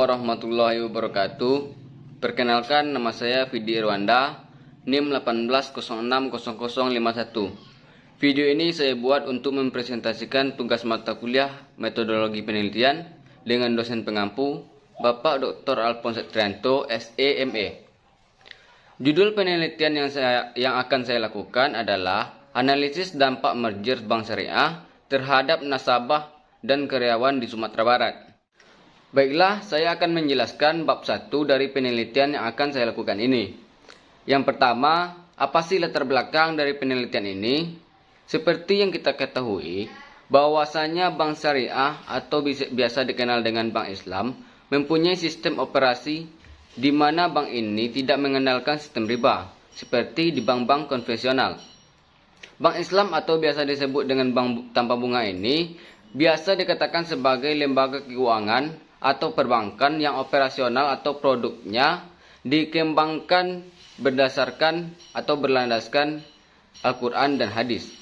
warahmatullahi wabarakatuh. Perkenalkan, nama saya Vidi Irwanda, NIM 18060051. Video ini saya buat untuk mempresentasikan tugas mata kuliah metodologi penelitian dengan dosen pengampu Bapak Dr. Alphonse Trianto, SEME. Judul penelitian yang akan saya lakukan adalah analisis dampak merger bank syariah terhadap nasabah dan karyawan di Sumatera Barat. Baiklah, saya akan menjelaskan bab 1 dari penelitian yang akan saya lakukan ini. Yang pertama, apa sih latar belakang dari penelitian ini? Seperti yang kita ketahui, bahwasanya bank syariah atau biasa dikenal dengan bank Islam mempunyai sistem operasi di mana bank ini tidak mengandalkan sistem riba seperti di bank-bank konvensional. Bank Islam atau biasa disebut dengan bank tanpa bunga ini biasa dikatakan sebagai lembaga keuangan atau perbankan yang operasional atau produknya dikembangkan berdasarkan atau berlandaskan Al-Quran dan hadis.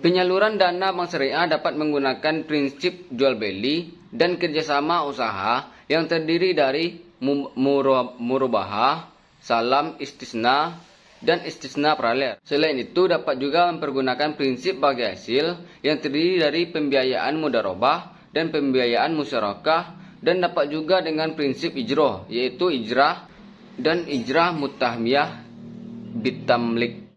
Penyaluran dana bank syariah dapat menggunakan prinsip jual beli dan kerjasama usaha yang terdiri dari murabahah, salam istisna, dan istisna paralel. Selain itu dapat juga mempergunakan prinsip bagi hasil yang terdiri dari pembiayaan mudharabah dan pembiayaan musyarakah, dan dapat juga dengan prinsip ijroh, yaitu ijrah dan ijrah mutahmiyah bitamlik.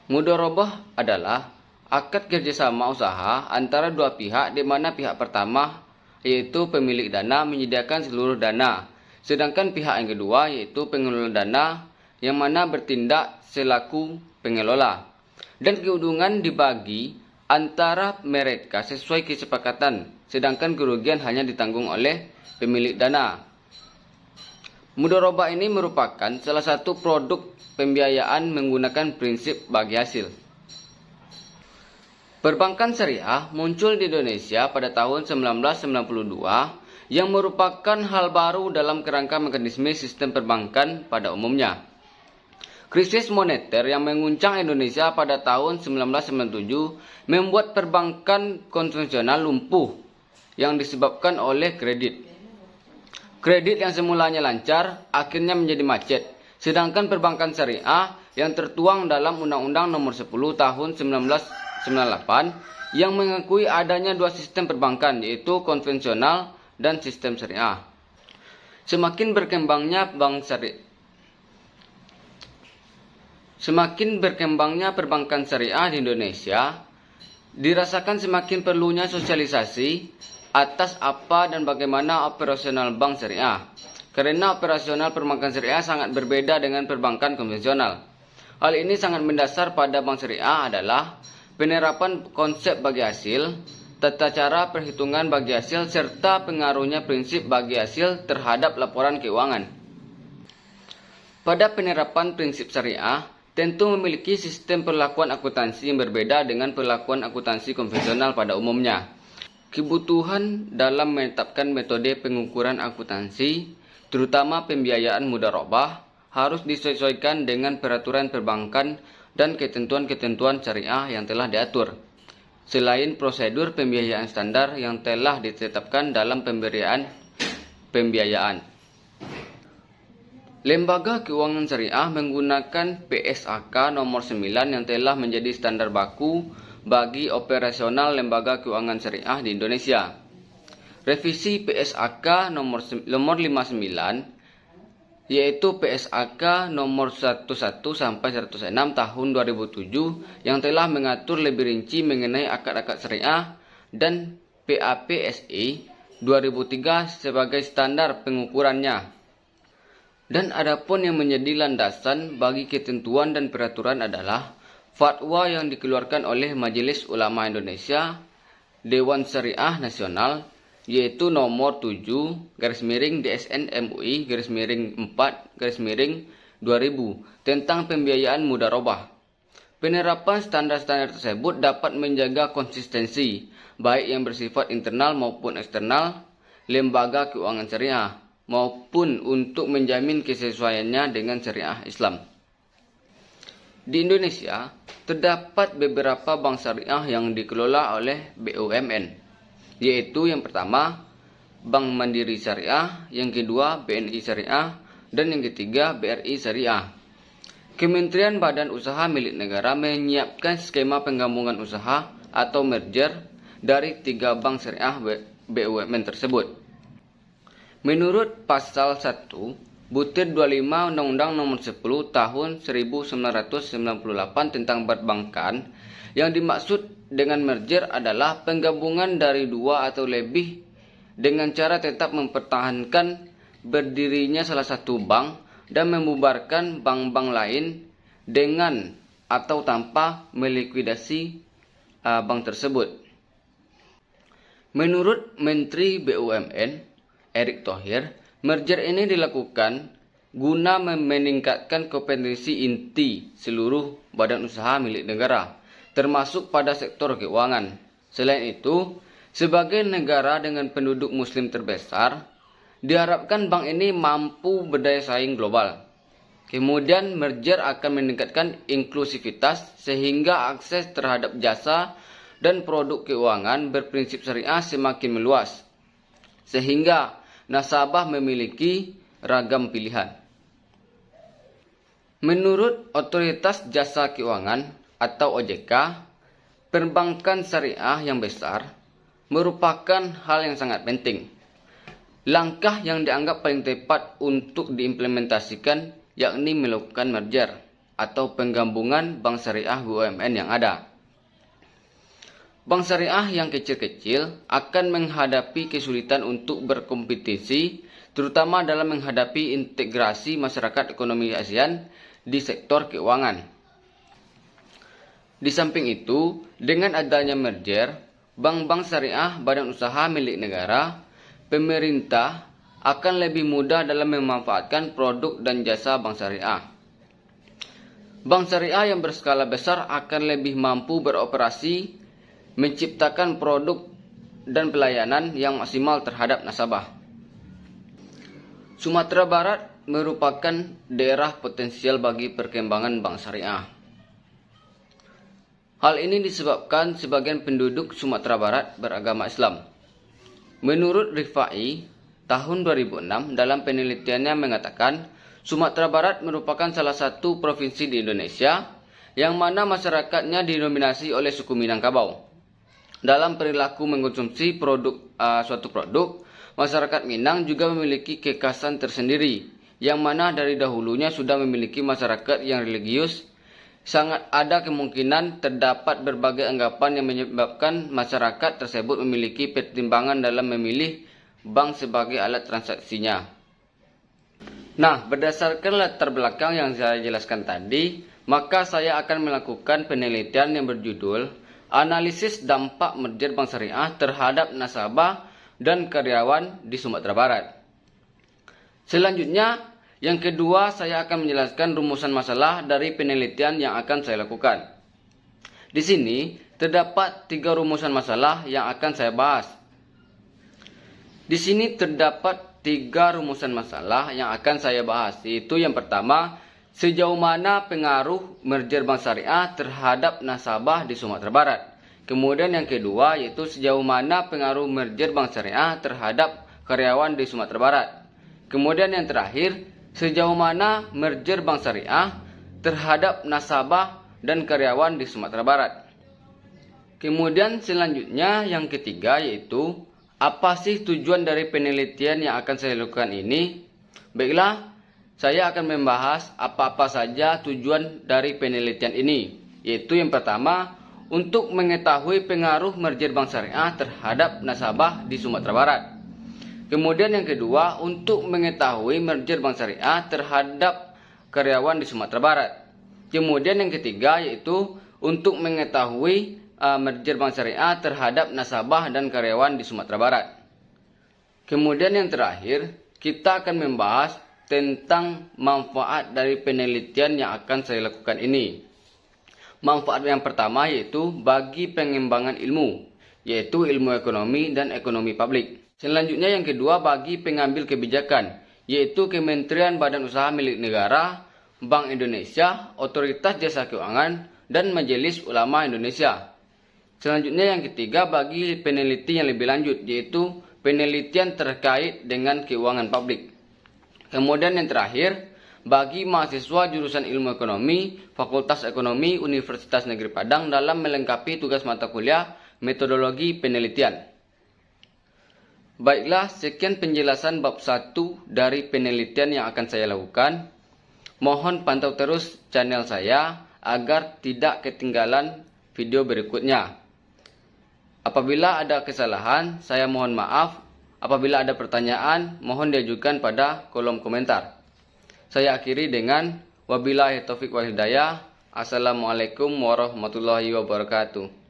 Mudharabah adalah akad kerjasama usaha antara dua pihak di mana pihak pertama yaitu pemilik dana menyediakan seluruh dana, sedangkan pihak yang kedua yaitu pengelola dana yang mana bertindak selaku pengelola, dan keuntungan dibagi antara mereka sesuai kesepakatan, sedangkan kerugian hanya ditanggung oleh pemilik dana. Mudharabah ini merupakan salah satu produk pembiayaan menggunakan prinsip bagi hasil. Perbankan syariah muncul di Indonesia pada tahun 1992 yang merupakan hal baru dalam kerangka mekanisme sistem perbankan pada umumnya. Krisis moneter yang mengguncang Indonesia pada tahun 1997 membuat perbankan konvensional lumpuh yang disebabkan oleh kredit. Kredit yang semulanya lancar akhirnya menjadi macet, sedangkan perbankan syariah yang tertuang dalam Undang-Undang Nomor 10 Tahun 1998 yang mengakui adanya dua sistem perbankan, yaitu konvensional dan sistem syariah. Semakin berkembangnya perbankan syariah di Indonesia, dirasakan semakin perlunya sosialisasi atas apa dan bagaimana operasional bank syariah. Karena operasional perbankan syariah sangat berbeda dengan perbankan konvensional. Hal ini sangat mendasar pada bank syariah adalah penerapan konsep bagi hasil, tata cara perhitungan bagi hasil, serta pengaruhnya prinsip bagi hasil terhadap laporan keuangan. Pada penerapan prinsip syariah, tentu memiliki sistem perlakuan akuntansi yang berbeda dengan perlakuan akuntansi konvensional pada umumnya. Kebutuhan dalam menetapkan metode pengukuran akuntansi, terutama pembiayaan mudharabah, harus disesuaikan dengan peraturan perbankan dan ketentuan-ketentuan syariah yang telah diatur. Selain prosedur pembiayaan standar yang telah ditetapkan dalam pemberian pembiayaan. Lembaga keuangan syariah menggunakan PSAK nomor 9 yang telah menjadi standar baku bagi operasional lembaga keuangan syariah di Indonesia. Revisi PSAK nomor 59 yaitu PSAK nomor 11 sampai 106 tahun 2007 yang telah mengatur lebih rinci mengenai akad-akad syariah, dan PAPSI 2003 sebagai standar pengukurannya. Dan adapun yang menjadi landasan bagi ketentuan dan peraturan adalah fatwa yang dikeluarkan oleh Majelis Ulama Indonesia, Dewan Syariah Nasional, yaitu nomor 7/DSN MUI/4/2000 tentang pembiayaan mudharabah. Penerapan standar-standar tersebut dapat menjaga konsistensi, baik yang bersifat internal maupun eksternal, lembaga keuangan syariah, maupun untuk menjamin kesesuaiannya dengan syariah Islam. Di Indonesia, terdapat beberapa bank syariah yang dikelola oleh BUMN, yaitu yang pertama, Bank Mandiri Syariah, yang kedua BNI Syariah, dan yang ketiga BRI Syariah. Kementerian Badan Usaha milik negara menyiapkan skema penggabungan usaha atau merger dari 3 bank syariah BUMN tersebut. Menurut pasal 1 butir 25 Undang-Undang Nomor 10 Tahun 1998 tentang perbankan, yang dimaksud dengan merger adalah penggabungan dari 2 atau lebih dengan cara tetap mempertahankan berdirinya salah satu bank dan membubarkan bank-bank lain dengan atau tanpa melikuidasi bank tersebut. Menurut Menteri BUMN Erick Thohir, merger ini dilakukan guna meningkatkan kompetensi inti seluruh badan usaha milik negara, termasuk pada sektor keuangan. Selain itu, sebagai negara dengan penduduk muslim terbesar, diharapkan bank ini mampu berdaya saing global. Kemudian merger akan meningkatkan inklusivitas sehingga akses terhadap jasa dan produk keuangan berprinsip syariah semakin meluas, sehingga nasabah memiliki ragam pilihan. Menurut Otoritas Jasa Keuangan atau OJK, perbankan syariah yang besar merupakan hal yang sangat penting. Langkah yang dianggap paling tepat untuk diimplementasikan yakni melakukan merger atau penggabungan bank syariah BUMN yang ada. Bank syariah yang kecil-kecil akan menghadapi kesulitan untuk berkompetisi, terutama dalam menghadapi integrasi masyarakat ekonomi ASEAN di sektor keuangan. Di samping itu, dengan adanya merger, bank-bank syariah badan usaha milik negara, pemerintah akan lebih mudah dalam memanfaatkan produk dan jasa bank syariah. Bank syariah yang berskala besar akan lebih mampu beroperasi, menciptakan produk dan pelayanan yang maksimal terhadap nasabah. Sumatera Barat merupakan daerah potensial bagi perkembangan bank syariah. Hal ini disebabkan sebagian penduduk Sumatera Barat beragama Islam. Menurut Rifai, tahun 2006 dalam penelitiannya mengatakan Sumatera Barat merupakan salah satu provinsi di Indonesia yang mana masyarakatnya didominasi oleh suku Minangkabau. Dalam perilaku mengkonsumsi suatu produk, masyarakat Minang juga memiliki kekhasan tersendiri, yang mana dari dahulunya sudah memiliki masyarakat yang religius. Sangat ada kemungkinan terdapat berbagai anggapan yang menyebabkan masyarakat tersebut memiliki pertimbangan dalam memilih bank sebagai alat transaksinya. Nah, berdasarkan latar belakang yang saya jelaskan tadi, maka saya akan melakukan penelitian yang berjudul Analisis Dampak Merger Bank Syariah terhadap Nasabah dan Karyawan di Sumatera Barat. Selanjutnya, yang kedua, saya akan menjelaskan rumusan masalah dari penelitian yang akan saya lakukan. Di sini, terdapat 3 rumusan masalah yang akan saya bahas. Di sini terdapat 3 rumusan masalah yang akan saya bahas, yaitu yang pertama, sejauh mana pengaruh merger bank syariah terhadap nasabah di Sumatera Barat. Kemudian yang kedua, yaitu sejauh mana pengaruh merger bank syariah terhadap karyawan di Sumatera Barat. Kemudian yang terakhir, sejauh mana merger bank syariah terhadap nasabah dan karyawan di Sumatera Barat. Kemudian selanjutnya yang ketiga, yaitu apa sih tujuan dari penelitian yang akan saya lakukan ini? Baiklah, saya akan membahas apa-apa saja tujuan dari penelitian ini, yaitu yang pertama, untuk mengetahui pengaruh merger bank syariah terhadap nasabah di Sumatera Barat. Kemudian yang kedua, untuk mengetahui merger bank syariah terhadap karyawan di Sumatera Barat. Kemudian yang ketiga, yaitu untuk mengetahui merger bank syariah terhadap nasabah dan karyawan di Sumatera Barat. Kemudian yang terakhir, kita akan membahas tentang manfaat dari penelitian yang akan saya lakukan ini. Manfaat yang pertama yaitu bagi pengembangan ilmu, yaitu ilmu ekonomi dan ekonomi publik. Selanjutnya yang kedua bagi pengambil kebijakan, yaitu Kementerian Badan Usaha milik negara, Bank Indonesia, Otoritas Jasa Keuangan, dan Majelis Ulama Indonesia. Selanjutnya yang ketiga bagi peneliti yang lebih lanjut, yaitu penelitian terkait dengan keuangan publik. Kemudian yang terakhir, bagi mahasiswa jurusan Ilmu Ekonomi, Fakultas Ekonomi Universitas Negeri Padang dalam melengkapi tugas mata kuliah metodologi penelitian. Baiklah, sekian penjelasan bab 1 dari penelitian yang akan saya lakukan. Mohon pantau terus channel saya agar tidak ketinggalan video berikutnya. Apabila ada kesalahan, saya mohon maaf. Apabila ada pertanyaan, mohon diajukan pada kolom komentar. Saya akhiri dengan wabillahi taufik wal hidayah. Assalamualaikum warahmatullahi wabarakatuh.